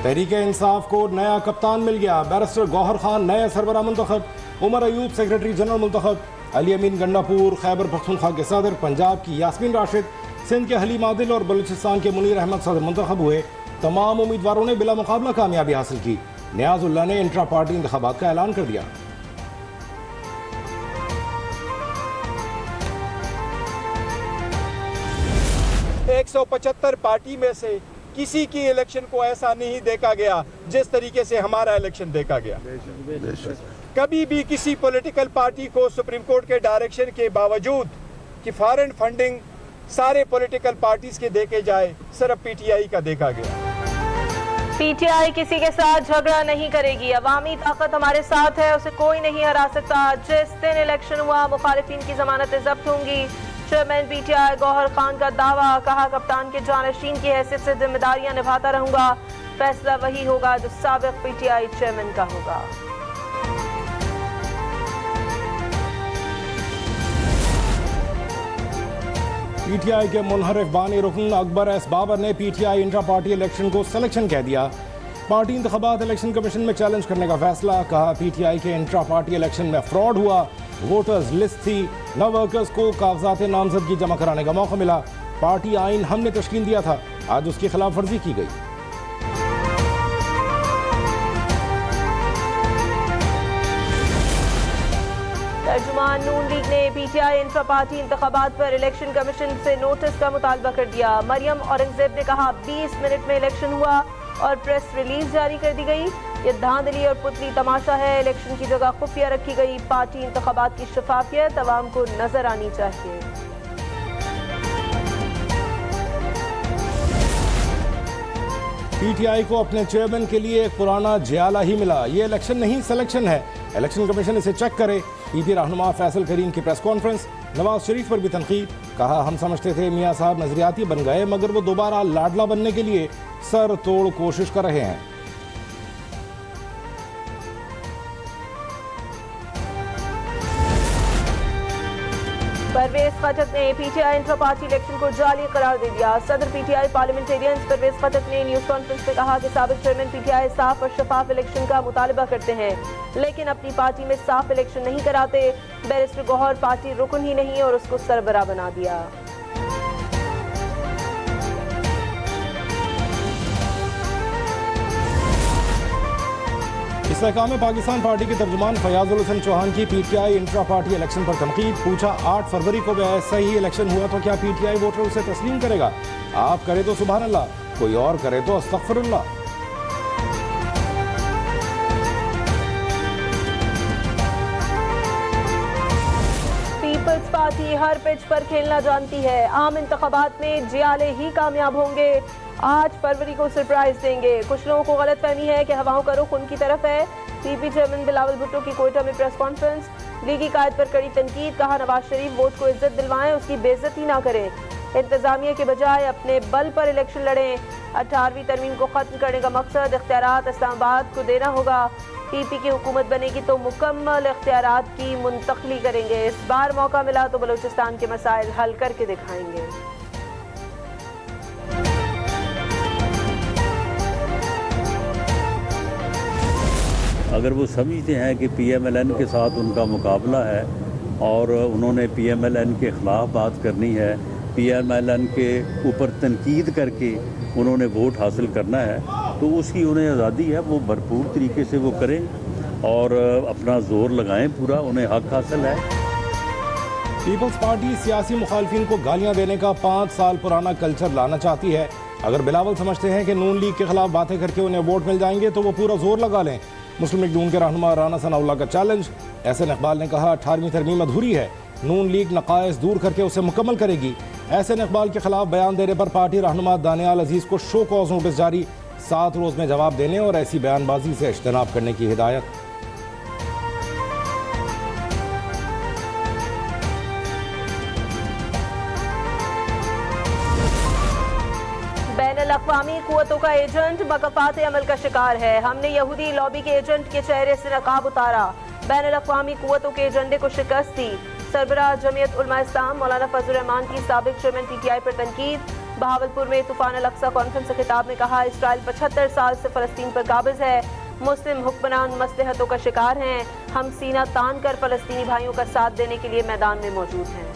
तहरीक इंसाफ को नया कप्तान मिल गया। बैरिस्टर गौहर खान नए सरबरा मुंतखब, उमर अयूब सेक्रेटरी जनरल मुंतखब, अली अमीन गंडापुर खैबर पख्तूनख्वा के सदर, पंजाब की यास्मीन राशिद, सिंध के हलीम आदिल और बलूचिस्तान के मुनीर अहमद सदर मुंतखब हुए। तमाम उम्मीदवारों ने बिला मुकाबला कामयाबी हासिल की। नियाजुल्लाह ने इंट्रा पार्टी इंतखाबात का ऐलान कर दिया। एक 175 पार्टी में से किसी की इलेक्शन को ऐसा नहीं देखा गया जिस तरीके से हमारा इलेक्शन देखा गया। कभी भी किसी पॉलिटिकल पार्टी को सुप्रीम कोर्ट के डायरेक्शन के बावजूद कि फॉरेन फंडिंग सारे पॉलिटिकल पार्टीज के देखे जाए, सिर्फ पीटीआई का देखा गया। पीटीआई किसी के साथ झगड़ा नहीं करेगी। अवामी ताकत हमारे साथ है, उसे कोई नहीं हरा सकता। जिस दिन इलेक्शन हुआ मुखालिफिन की जमानतें जब्त होंगी। चेयरमैन पीटीआई गौहर खान का दावा, कहा कप्तान के जानशीन की हैसियत से जिम्मेदारियां निभाता रहूंगा। फैसला वही होगा जो साबिक पीटीआई चेयरमैन का होगा। पीटीआई के मुनहरिफ बानी रुकन अकबर एस बाबर ने पीटीआई इंट्रा पार्टी इलेक्शन को सिलेक्शन कह दिया। पार्टी इंतखाबात इलेक्शन कमीशन में चैलेंज करने का फैसला। कहा पीटीआई के इंट्रा पार्टी इलेक्शन में फ्रॉड हुआ। वोटर्स लिस्ट थी, न वर्कर्स को कागजात नामजदगी जमा कराने का मौका मिला। पार्टी आइन हमने तश्कील दिया था, आज उसकी खिलाफ वर्जी की गई। तर्जुमान नून लीग ने पीटीआई इंट्रा पार्टी इंतखाबात पर इलेक्शन कमीशन से नोटिस का मुतालबा कर दिया। मरियम औरंगजेब ने कहा 20 मिनट में इलेक्शन हुआ और प्रेस रिलीज जारी कर दी गई। ये धांधली और पुतली तमाशा है। इलेक्शन की जगह खुफिया रखी गई। पार्टी इंतखाबात की शफाफियत अवाम को नजर आनी चाहिए। पीटीआई को अपने चेयरमैन के लिए एक पुराना जियाला ही मिला। ये इलेक्शन नहीं सिलेक्शन है, इलेक्शन कमीशन इसे चेक करे। पीपी रहनुमा फैसल करीम की प्रेस कॉन्फ्रेंस। नवाज शरीफ पर भी तनकीद। कहा हम समझते थे मियां साहब नजरियाती बन गए, मगर वो दोबारा लाडला बनने के लिए सर तोड़ कोशिश कर रहे हैं। परवेज खटक ने पीटीआई इंट्रा पार्टी इलेक्शन को जाली करार दे दिया। सदर पीटीआई पार्लियामेंटेरियंस परवेज खटक ने न्यूज कॉन्फ्रेंस में कहा कि साबिक चेयरमैन पीटीआई साफ और शफाफ इलेक्शन का मुतालबा करते हैं, लेकिन अपनी पार्टी में साफ इलेक्शन नहीं कराते। बैरिस्टर गौहर पार्टी रुकन ही नहीं और उसको सरबरा बना दिया। इस्तेहकाम पाकिस्तान पार्टी के तर्जुमान फयाजुल हुसैन चौहान की पीटीआई इंट्रा पार्टी इलेक्शन पर तनकीद। पूछा 8 फरवरी को भी ऐसा ही इलेक्शन हुआ तो क्या पीटीआई वोटर उसे तस्लीम करेगा? आप करे तो सुभान अल्लाह, कोई और करे तो अस्तगफिरुल्लाह। पीपल्स पार्टी हर पिच पर खेलना जानती है। आम इंतखाबात में जियाले ही कामयाब होंगे। 8 फरवरी को सरप्राइज देंगे। कुछ लोगों को गलतफहमी है कि हवाओं का रुख उनकी तरफ है। पीपी चेयरमैन बिलावल भुट्टो की कोयटा में प्रेस कॉन्फ्रेंस। लीगी कायद पर कड़ी तनकीद। कहा नवाज शरीफ वोट को इज्जत दिलवाएं, उसकी बेइज्जती ना करें। इंतजामिया के बजाय अपने बल पर इलेक्शन लड़ें। 18वीं तरमीम को खत्म करने का मकसद इख्तियारात इस्लामाबाद को देना होगा। पीपी की हुकूमत बनेगी तो मुकम्मल इख्तियारात की मुंतकली करेंगे। इस बार मौका मिला तो बलूचिस्तान के मसाइल हल करके दिखाएंगे। अगर वो समझते हैं कि पीएमएलएन के साथ उनका मुकाबला है और उन्होंने पीएमएलएन के ख़िलाफ़ बात करनी है, पीएमएलएन के ऊपर तनकीद करके उन्होंने वोट हासिल करना है, तो उसकी उन्हें आज़ादी है। वो भरपूर तरीके से वो करें और अपना जोर लगाएं पूरा, उन्हें हक हासिल है। पीपल्स पार्टी सियासी मुखालफिन को गालियां देने का 5 साल पुराना कल्चर लाना चाहती है। अगर बिलावल समझते हैं कि नून लीग के खिलाफ बातें करके उन्हें वोट मिल जाएंगे तो वो पूरा जोर लगा लें। मुस्लिम लीग नून के रहनुमा राना सनाउल्लाह का चैलेंज। एहसन इकबाल ने कहा 18वीं तरमीम अधूरी है, नून लीग नकाइस दूर करके उसे मुकम्मल करेगी। एहसन इकबाल के खिलाफ बयान देने पर पार्टी रहनुमा दानियाल अजीज को शो कॉज नोटिस जारी। 7 रोज में जवाब देने और ऐसी बयानबाजी से इज्तनाब करने की हिदायत। बैनुल-अक़वामी कुव्वतों का एजेंट मकफ़ात अमल का शिकार है। हमने यहूदी लॉबी के एजेंट के चेहरे से नकाब उतारा। बैनुल-अक़वामी कुव्वतों के एजेंडे को शिकस्त दी। सरबराह जमीयत उलमा इस्लाम मौलाना फजल रहमान की साबिक चेयरमैन पीटीआई पर तनकीद। बहावलपुर में तूफान अल-अक्सा कॉन्फ्रेंस से खिताब में कहा, इसराइल 75 साल से फलस्तीन पर काबिज है, मुस्लिम हुक्मरान मसलहतों का शिकार हैं, हम सीना तान कर फलस्तीनी भाइयों का साथ देने के लिए मैदान में मौजूद हैं।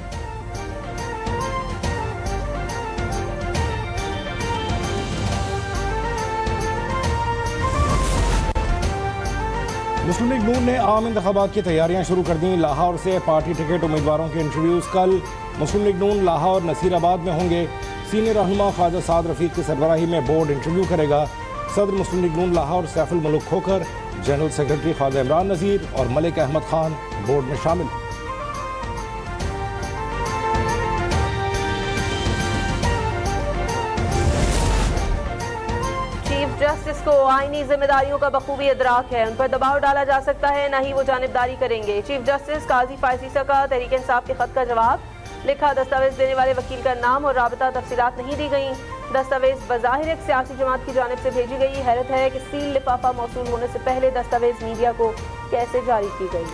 मुस्लिम लीग नून ने आम इंतखाबात की तैयारियां शुरू कर दी। लाहौर से पार्टी टिकट उम्मीदवारों के इंटरव्यूज कल। मुस्लिम लीग नून लाहौर नसीराबाद में होंगे। सीनियर रहनुमा ख्वाजा साद रफीक की सरबराही में बोर्ड इंटरव्यू करेगा। सदर मुस्लिम लीग नून लाहौर सैफुल मुल्क खोखर, जनरल सेक्रेटरी ख्वाजा इमरान नज़ीर और मलिक अहमद खान बोर्ड में शामिल। चीफ जस्टिस को आईनी जिम्मेदारियों का बखूबी इदराक है, उन पर दबाव डाला जा सकता है, न ही वो जानिबदारी करेंगे। चीफ जस्टिस काजी फायसीसा का तहरीक इंसाफ के खत का जवाब। लिखा, दस्तावेज देने वाले वकील का नाम और राबता तफसीलात नहीं दी गई। दस्तावेज बज़ाहिर एक सियासी जमात की जानिब से भेजी गई। हैरत है कि सील लिफाफा मौसूल होने से पहले दस्तावेज मीडिया को कैसे जारी की गई।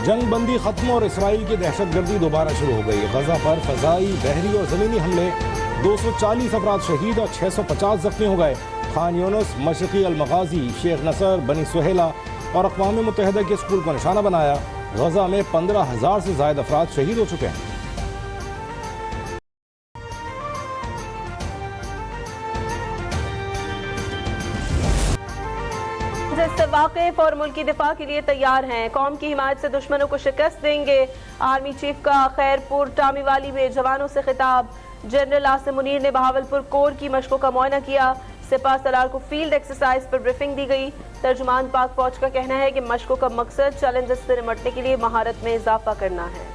जंग बंदी खत्म और इसराइल की दहशतगर्दी दोबारा शुरू हो गई। गजा पर फजाई, बहरी और जमीनी हमले, 240 अफराद शहीद और 650 जख्मी हो गए। खान यूनुस, मशरकी अल-मगाजी, शेख नसर, बनी सुहेला और अक़वाम मुत्तहिदा के स्कूल को निशाना बनाया। गजा में 15,000 से ज्यादा अफराद शहीद हो चुके हैं। से वाकिफ और मुल्क की दिफा के लिए तैयार हैं, कौम की हिमायत से दुश्मनों को शिकस्त देंगे। आर्मी चीफ का खैरपुर टामीवाली में जवानों से खिताब। जनरल आसिम मुनीर ने बहावलपुर कोर की मशकों का मुआयना किया। सिपा सलार को फील्ड एक्सरसाइज पर ब्रीफिंग दी गई। तर्जुमान पाक फौज का कहना है कि मशकों का मकसद चैलेंजेस से निपटने के लिए महारत में इजाफा करना है।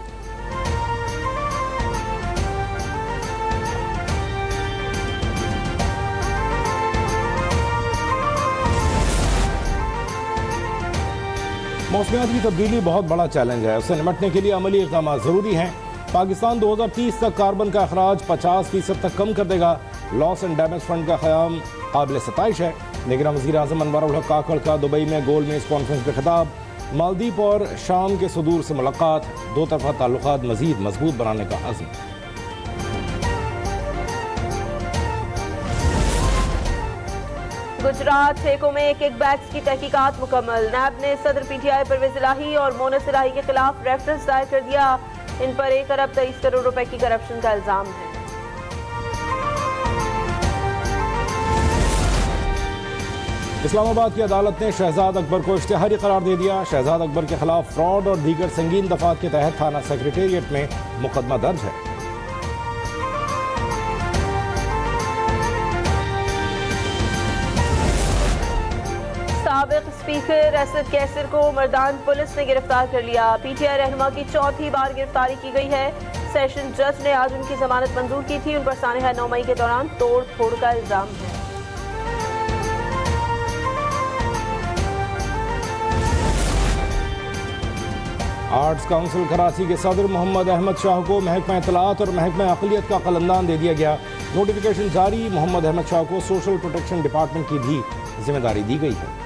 मौसमियात की तब्दीली बहुत बड़ा चैलेंज है, उससे निपटने के लिए अमली इक़दाम ज़रूरी हैं। पाकिस्तान 2030 तक कार्बन का अखराज 50% तक कम कर देगा। लॉस एंड डैमेज फंड का क़याम काबिल सताइश है। निगरान वज़ीर आज़म अनवर उल हक काकड़ का दुबई में गोल मेज कॉन्फ्रेंस में खिताब। मालदीव और शाम के सुदूर से मुलाकात, दो तरफा ताल्लुकात मज़ीद मजबूत बनाने का अज़्म। गुजरात ठेकों में एक बैग्स की तहकीकात मुकम्मल। नैब ने सदर पीटीआई परवेज इलाही और मोनस इलाही के खिलाफ रेफरेंस दायर कर दिया। इन पर 1 अरब 23 करोड़ रुपए की करप्शन का इल्जाम है। इस्लामाबाद की अदालत ने शहजाद अकबर को इश्तिहारी करार दे दिया। शहजाद अकबर के खिलाफ फ्रॉड और दीगर संगीन दफात के तहत थाना सेक्रेटेरिएट में मुकदमा दर्ज है। साबिक स्पीकर असद कैसर को मर्दान पुलिस ने गिरफ्तार कर लिया। पीटीआई रहनुमा की चौथी बार गिरफ्तारी की गई है। सेशन जज ने आज उनकी जमानत मंजूर की थी। उन पर सानहा 9 मई के दौरान तोड़ फोड़ का इल्जाम है। आर्ट्स काउंसिल कराची के सदर मोहम्मद अहमद शाह को महकमा इत्तलात और महकमा अक़लियत का कलंदान दे दिया गया। नोटिफिकेशन जारी। मोहम्मद अहमद शाह को सोशल प्रोटेक्शन डिपार्टमेंट की भी जिम्मेदारी दी गई है।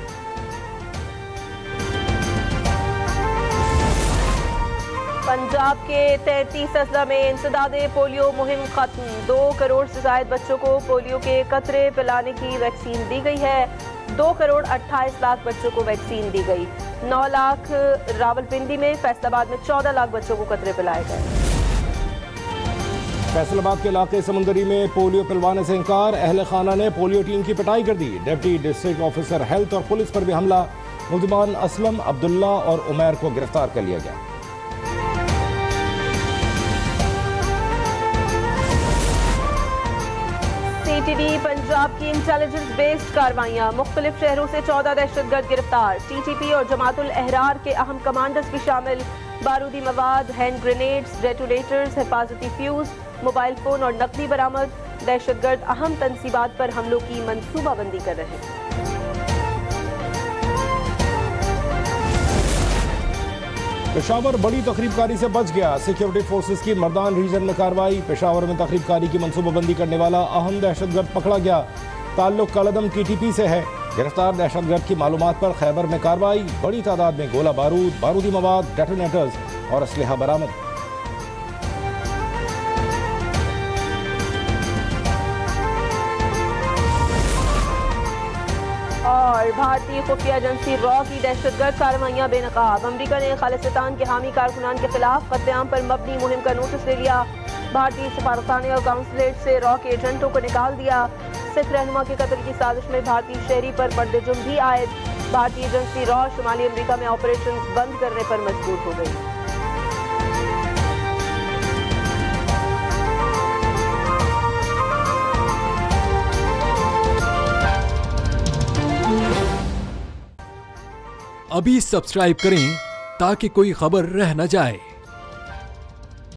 पंजाब के 33 अजला में इंसदादे पोलियो मुहिम खत्म। 2 करोड़ से ज्यादा बच्चों को पोलियो के कतरे पिलाने की वैक्सीन दी गई है। 2 करोड़ 28 लाख बच्चों को वैक्सीन दी गई। 9 लाख रावलपिंडी में, फैसलाबाद में 14 लाख बच्चों को कतरे पिलाए गए। फैसलाबाद के इलाके समुंदरी में पोलियो पिलवाने से इनकार। अहले खाना ने पोलियो टीम की पिटाई कर दी। डिप्टी डिस्ट्रिक्ट ऑफिसर हेल्थ और पुलिस पर भी हमला। मुल्जिमान असलम, अब्दुल्ला और उमैर को गिरफ्तार कर लिया गया। सीटीडी पंजाब की इंटेलिजेंस बेस्ड कार्रवाइयां। मुख्तलिफ शहरों से 14 दहशतगर्द गिरफ्तार। टीटीपी और जमातुल अहरार के अहम कमांडर्स भी शामिल। बारूदी मवाद, हैंड ग्रेनेड्स, डेटोनेटर्स, हिफाजती फ्यूज, मोबाइल फोन और नकदी बरामद। दहशतगर्द अहम तंसीबात पर हमलों की मनसूबाबंदी कर रहे हैं। पेशावर बड़ी तकरीबकारी से बच गया। सिक्योरिटी फोर्सेस की मर्दान रीजन में कार्रवाई। पेशावर में तकरीबकारी की मनसूबाबंदी करने वाला अहम दहशतगर्द पकड़ा गया। ताल्लुक कलदम KTP से है। गिरफ्तार दहशतगर्द की मालूमात पर खैबर में कार्रवाई, बड़ी तादाद में गोला बारूद, बारूदी मवाद, डेटोनेटर्स और असलहा बरामद। और भारतीय खुफिया एजेंसी रॉ की दहशतगर्द कार्रवाइयां बेनकाब। अमरीका ने खालिस्तान के हामी कारकुनान के खिलाफ कत्लेआम पर मबनी मुहिम का नोटिस ले लिया। भारतीय सफारतखाने और काउंसलेट से रॉ के एजेंटों को निकाल दिया। सिख रहनुमा के कत्ल की साजिश में भारतीय शहरी पर पर्देजुम भी आयद। भारतीय एजेंसी रॉ शुमाली अमरीका में ऑपरेशन बंद करने पर मजबूर हो गई। अभी सब्सक्राइब करें ताकि कोई खबर रह न जाए।